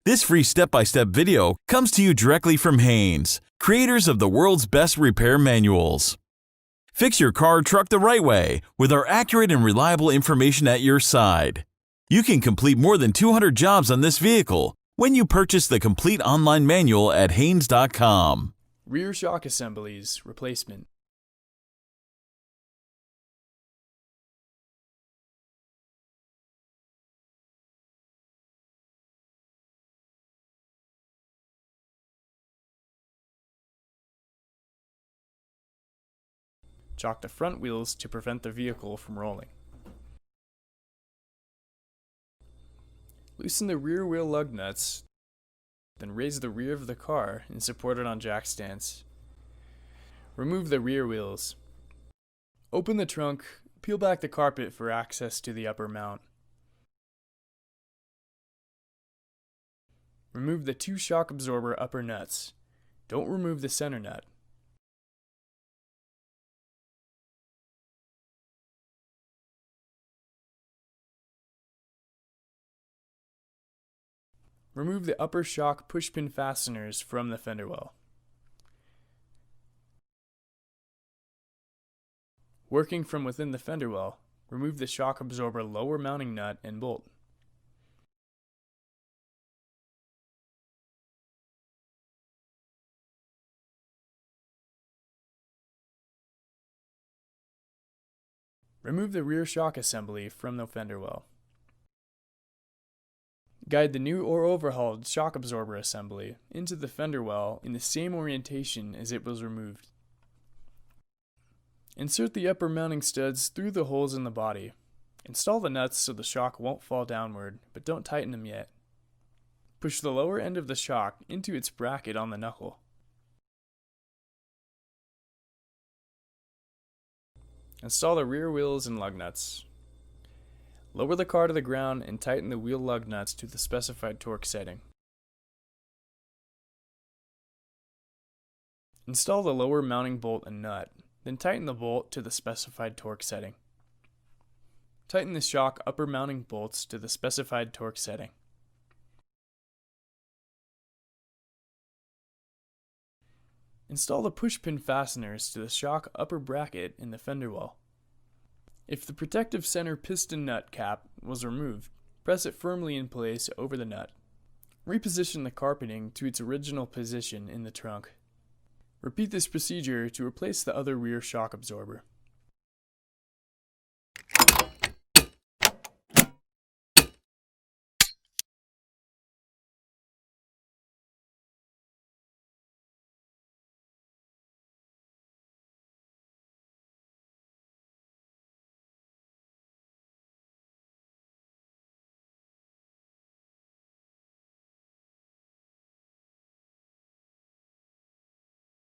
This free step-by-step video comes to you directly from Haynes, creators of the world's best repair manuals. Fix your car or truck the right way with our accurate and reliable information at your side. You can complete more than 200 jobs on this vehicle when you purchase the complete online manual at Haynes.com. Rear shock assemblies replacement. Chock the front wheels to prevent the vehicle from rolling. Loosen the rear wheel lug nuts, then raise the rear of the car and support it on jack stands. Remove the rear wheels. Open the trunk, peel back the carpet for access to the upper mount. Remove the 2 shock absorber upper nuts. Don't remove the center nut. Remove the upper shock pushpin fasteners from the fender well. Working from within the fender well, remove the shock absorber lower mounting nut and bolt. Remove the rear shock assembly from the fender well. Guide the new or overhauled shock absorber assembly into the fender well in the same orientation as it was removed. Insert the upper mounting studs through the holes in the body. Install the nuts so the shock won't fall downward, but don't tighten them yet. Push the lower end of the shock into its bracket on the knuckle. Install the rear wheels and lug nuts. Lower the car to the ground and tighten the wheel lug nuts to the specified torque setting. Install the lower mounting bolt and nut, then tighten the bolt to the specified torque setting. Tighten the shock upper mounting bolts to the specified torque setting. Install the pushpin fasteners to the shock upper bracket in the fender well. If the protective center piston nut cap was removed, press it firmly in place over the nut. Reposition the carpeting to its original position in the trunk. Repeat this procedure to replace the other rear shock absorber.